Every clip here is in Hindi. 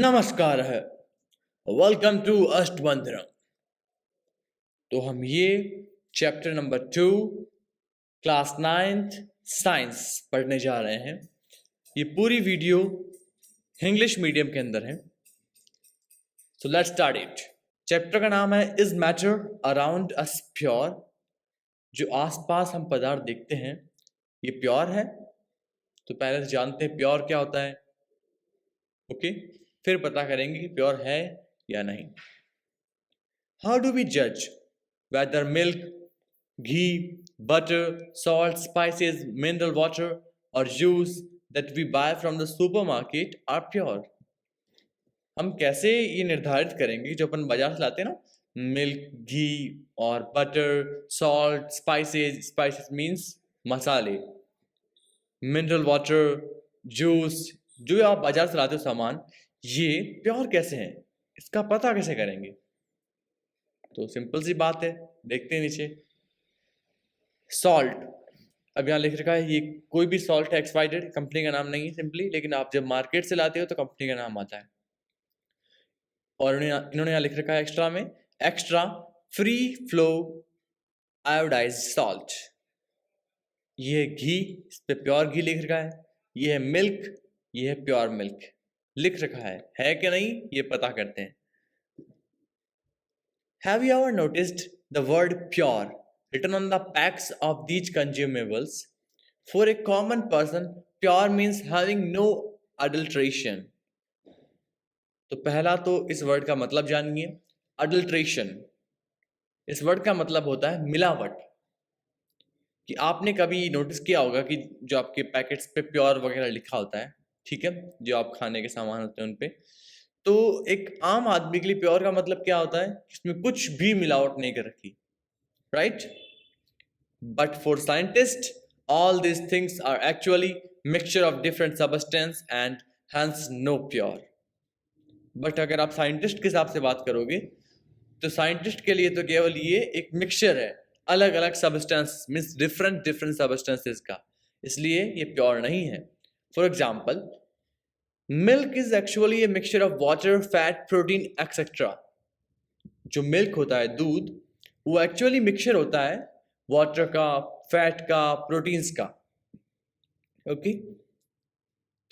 नमस्कार है। Welcome to Ashtabandhan. तो हम ये chapter number 2 class 9th science पढ़ने जा रहे हैं। ये पूरी वीडियो इंग्लिश मीडियम के अंदर है। So let's start it. Chapter का नाम है is matter around us pure. जो आसपास हम पदार्थ देखते हैं ये प्योर है। तो पहले से जानते हैं प्योर क्या होता है। ओके, फिर पता करेंगे कि प्योर है या नहीं। हाउ डू वी जज whether milk, ghee, butter, salt, spices, mineral water, or juice that we buy from the supermarket are pure? हम कैसे ये निर्धारित करेंगे जो अपन बाजार से लाते हैं ना, मिल्क, घी और बटर, सॉल्ट, स्पाइसेस मीन्स मसाले, मिनरल वाटर, जूस, जो आप बाजार से लाते हो सामान, ये प्योर कैसे हैं, इसका पता कैसे करेंगे? तो सिंपल सी बात है, देखते हैं नीचे। सॉल्ट, अब यहाँ लिख रखा है ये कोई भी सॉल्ट है, एक्सपायर्ड, कंपनी का नाम नहीं है सिंपली, लेकिन आप जब मार्केट से लाते हो तो कंपनी का नाम आता है। और इन्होंने यहाँ लिख रखा है एक्स्ट्रा में, extra free flow iodise salt. ये है घी, इस पे प्योर घी लिख रखा है। ये है मिल्क, ये है प्योर मिल्क लिख रखा है कि नहीं ये पता करते हैं। Have you ever noticed the word pure written on the packs of these consumables? For a common person, pure means having no adulteration. तो पहला तो इस वर्ड का मतलब जानिए। अडल्ट्रेशन, इस वर्ड का मतलब होता है मिलावट। कि आपने कभी नोटिस किया होगा कि जो आपके पैकेट्स पे प्योर वगैरह लिखा होता है, ठीक है, जो आप खाने के सामान होते हैं उन पे, तो एक आम आदमी के लिए प्योर का मतलब क्या होता है? इसमें कुछ भी मिलावट नहीं कर रखी, right? But for scientist all these things are actually mixture of different substance and hence no pure. But अगर आप साइंटिस्ट के हिसाब से बात करोगे तो साइंटिस्ट के लिए तो केवल ये एक मिक्सचर है, अलग अलग सब्सटेंस मीन्स डिफरेंट सब्सटेंसेस का, इसलिए ये प्योर नहीं है। For example, milk is actually a mixture of water, fat, protein etcetera. जो मिल्क होता है, दूध, वो एक्चुअली मिक्सचर होता है वाटर का, फैट का, प्रोटीन्स का। ओके,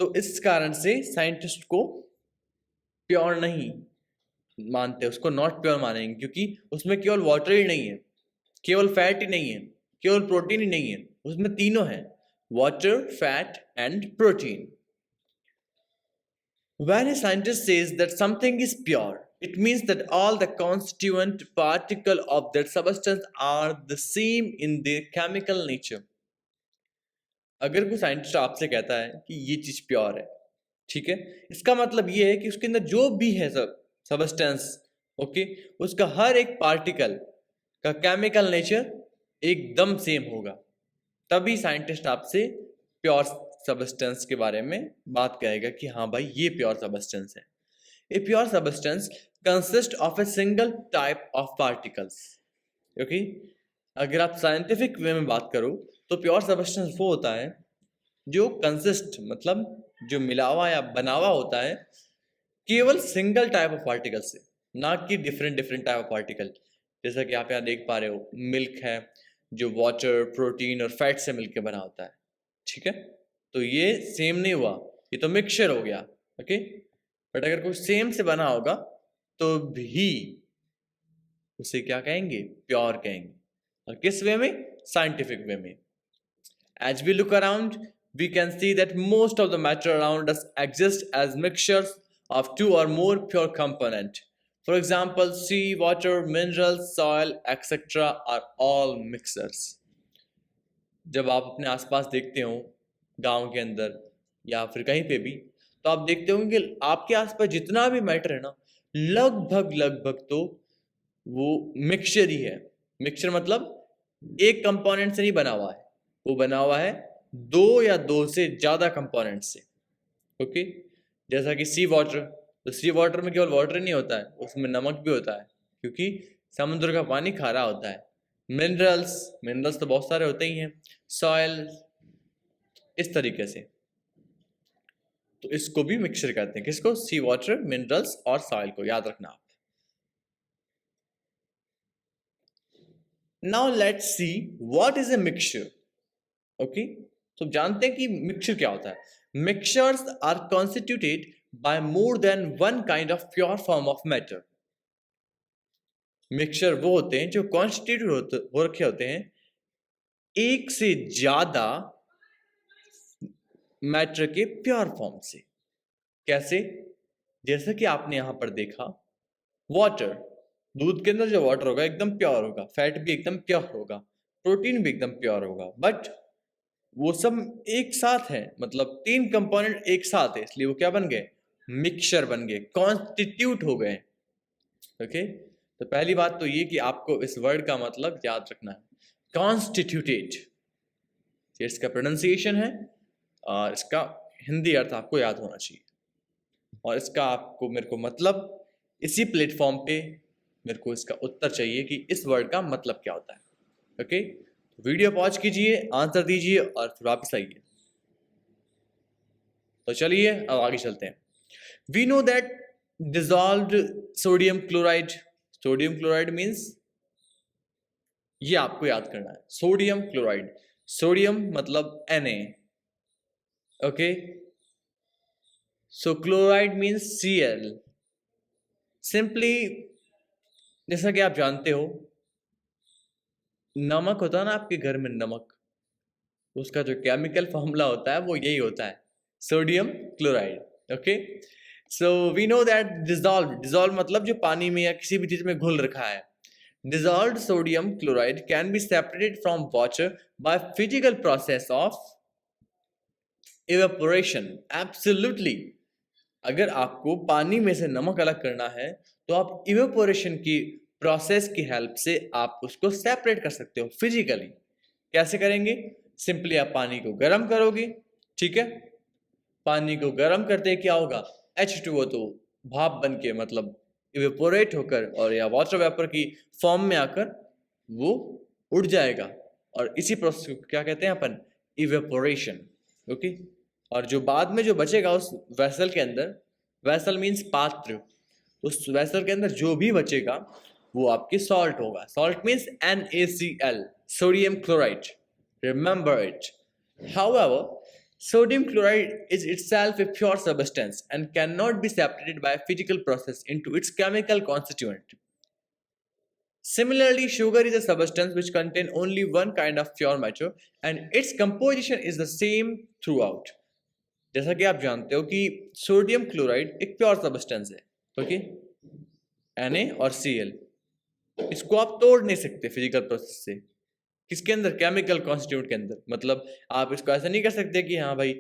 तो इस कारण से साइंटिस्ट को प्योर नहीं मानते, उसको नॉट प्योर मानेंगे, क्योंकि उसमें केवल वाटर ही नहीं है, केवल फैट ही नहीं है, केवल प्रोटीन ही नहीं है, उसमें तीनों है, water, fat and protein. When a scientist says that something is pure, it means that all the constituent particles of that substance are the same in their chemical nature. अगर कोई साइंटिस्ट आपसे कहता है कि ये चीज प्योर है, ठीक है, इसका मतलब ये है कि उसके अंदर जो भी है सब सबस्टेंस, ओके, उसका हर एक पार्टिकल का केमिकल नेचर एकदम सेम होगा, तभी साइंटिस्ट आपसे प्योर सबस्टेंस के बारे में बात करेगा कि हाँ भाई ये प्योर सबस्टेंस है। A pure substance consist of a single type of particles. Okay, अगर आप साइंटिफिक वे में बात करो तो प्योर सबस्टेंस वो होता है जो कंसिस्ट मतलब जो मिला हुआ या बना हुआ होता है केवल सिंगल टाइप ऑफ पार्टिकल से, ना कि डिफरेंट टाइप ऑफ पार्टिकल। जैसा कि आप यहाँ देख पा रहे हो, मिल्क है जो वाटर, प्रोटीन और फैट से मिलकर बना होता है, ठीक है, तो ये सेम नहीं हुआ, ये तो मिक्सचर हो गया। ओके, बट अगर कोई सेम से बना होगा तो भी उसे क्या कहेंगे? प्योर कहेंगे। और किस वे में? साइंटिफिक वे में। As we look around, we can see that most of the matter around us exists as mixtures of two or more pure components. For example, sea, water, minerals, soil, etc. are all mixers. जब आप अपने आसपास देखते हो, गांव के अंदर या फिर कहीं पे भी, तो आप देखते होंगे कि आपके आसपास जितना भी मैटर है ना, लगभग तो वो मिक्सचर ही है। मिक्सचर मतलब एक कंपोनेंट से नहीं बना हुआ है, वो बना हुआ है दो या दो से ज्यादा कंपोनेंट से। ओके, जैसा कि सी वाटर, तो सी वाटर में केवल वाटर नहीं होता है, उसमें नमक भी होता है, क्योंकि समुद्र का पानी खारा होता है। मिनरल्स तो बहुत सारे होते ही हैं, सॉइल, इस तरीके से। तो इसको भी मिक्सचर कहते हैं। किसको? सी वाटर, मिनरल्स और सॉइल को, याद रखना आप। Now let's see what is a mixture. Okay, तो जानते हैं कि मिक्सचर क्या होता है। Mixtures are constituted by more than one kind of pure form of matter. Mixture वो होते हैं जो कॉन्स्टिट्यूट हो रखे होते हैं एक से ज्यादा मैटर के प्योर फॉर्म से। कैसे? जैसे कि आपने यहां पर देखा, वाटर, दूध के अंदर जो वाटर होगा एकदम प्योर होगा, फैट भी एकदम प्योर होगा, प्रोटीन भी एकदम प्योर होगा, बट वो सब एक साथ है, मतलब तीन कंपोनेंट एक साथ है, इसलिए वो क्या बन गए? मिक्सचर बन गए, कॉन्स्टिट्यूट हो गए। ओके, तो पहली बात तो ये कि आपको इस वर्ड का मतलब याद रखना है, कॉन्स्टिट्यूटेड। इसका प्रोनाउंसिएशन है और इसका हिंदी अर्थ आपको याद होना चाहिए, और इसका आपको मेरे को मतलब इसी प्लेटफॉर्म पे मेरे को इसका उत्तर चाहिए कि इस वर्ड का मतलब क्या होता है। ओके, वीडियो पॉज कीजिए, आंसर दीजिए और फिर वापस आइए। तो चलिए अब आगे चलते हैं। We know that dissolved sodium chloride, sodium chloride means, ये आपको याद करना है, सोडियम क्लोराइड। सोडियम मतलब Na, okay, so chloride means Cl। Simply जैसा कि आप जानते हो, नमक होता है ना आपके घर में, नमक, उसका जो केमिकल फॉर्मूला होता है वो यही होता है, sodium chloride. Okay, so we know that dissolve, dissolve मतलब जो पानी में या किसी भी चीज में घुल रखा है। Dissolved sodium chloride can be separated from water by physical process of evaporation. Absolutely. अगर आपको पानी में से नमक अलग करना है तो आप इवेपोरेशन की प्रोसेस की हेल्प से आप उसको सेपरेट कर सकते हो फिजिकली। कैसे करेंगे? सिंपली आप पानी को गर्म करोगे, ठीक है, पानी को गर्म करते क्या होगा? H2O, तो भाप बन के मतलब इवेपोरेट होकर और या वाटर वेपर की फॉर्म में आकर वो उड़ जाएगा, और इसी प्रोसेस को क्या कहते हैं अपन? इवेपोरेशन। ओके, और जो बाद में जो बचेगा उस वेसल के अंदर, वेसल मीन्स पात्र, उस वेसल के अंदर जो भी बचेगा वो आपकी सॉल्ट होगा। Salt means NaCl, sodium chloride, remember it. However, sodium chloride is itself a pure substance and cannot be separated by a physical process into its chemical constituent. Similarly, sugar is a substance which contains only one kind of pure matter and its composition is the same throughout. जैसा कि आप जानते हो कि सोडियम क्लोराइड एक प्योर सब्सटेंस है, ओके, Na और Cl, इसको आप तोड़ नहीं सकते फिजिकल प्रोसेस से। किसके अंदर? केमिकल कॉन्स्टिट्यूट के अंदर। मतलब आप इसको ऐसा नहीं कर सकते कि हाँ भाई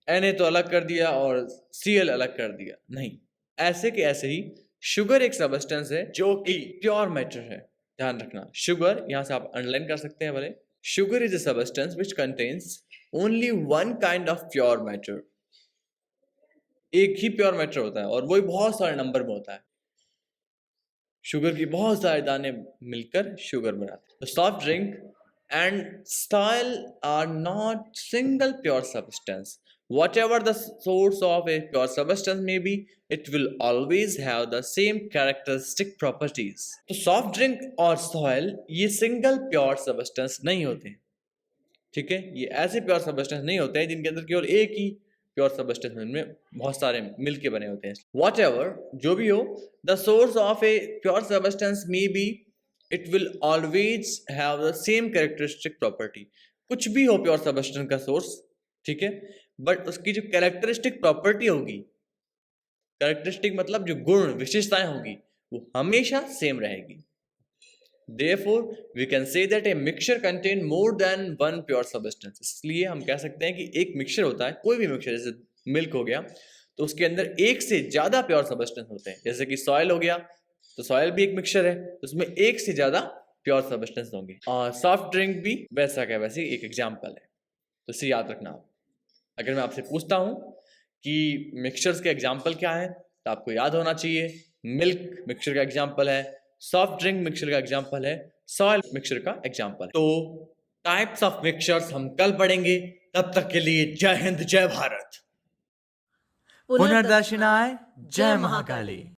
Na तो अलग कर दिया और Cl अलग कर दिया, नहीं। ऐसे के ऐसे ही शुगर एक सबस्टेंस है जो कि प्योर मैटर है, ध्यान रखना। शुगर यहाँ से आप अंडरलाइन कर सकते हैं भले। Sugar is a substance which contains only one kind of pure matter. एक ही प्योर मैटर होता है और वो बहुत सारे नंबर में होता है। शुगर की बहुत सारे दाने मिलकर शुगर बनाते हैं। तो soft drink and style are not single pure substance. Whatever the source of a pure substance may be, it will always have the same characteristic properties. तो सॉफ्ट ड्रिंक और सॉइल ये सिंगल प्योर सबस्टेंस नहीं होते, ठीक है, ये ऐसे प्योर सबस्टेंस नहीं होते हैं जिनके अंदर केवल एक ही प्योर सबस्टेंस में बहुत सारे मिलके बने होते हैं। Whatever, जो भी हो, the source of a pure substance may be, it will always have the same characteristic property. कुछ भी हो प्योर सबस्टेंस का सोर्स, ठीक है, बट उसकी जो कैरेक्टरिस्टिक प्रॉपर्टी होगी, कैरेक्टरिस्टिक मतलब जो गुण विशेषताएं होगी, वो हमेशा सेम रहेगी। Therefore, we can say that a mixture contain more than one pure substance. इसलिए हम कह सकते हैं कि एक मिक्सचर होता है, कोई भी मिक्सचर, जैसे मिल्क हो गया तो उसके अंदर एक से ज्यादा प्योर सबस्टेंस होते हैं। जैसे कि सॉइल हो गया तो सॉइल भी एक मिक्सचर है, उसमें एक से ज्यादा प्योर सबस्टेंस होंगे। और सॉफ्ट ड्रिंक भी वैसा का वैसे एक एग्जाम्पल है, तो इसे याद रखना आप। अगर मैं आपसे पूछता हूं कि मिक्सचर्स के एग्जाम्पल क्या है तो आपको याद होना चाहिए, मिल्क मिक्सचर का एग्जाम्पल है, सॉफ्ट ड्रिंक मिक्सचर का एग्जाम्पल है, सॉइल मिक्सचर का एग्जाम्पल है। तो टाइप्स ऑफ मिक्सचर्स हम कल पढ़ेंगे, तब तक के लिए जय हिंद, जय भारत। पुनर्दर्शनाय जय महाकाली।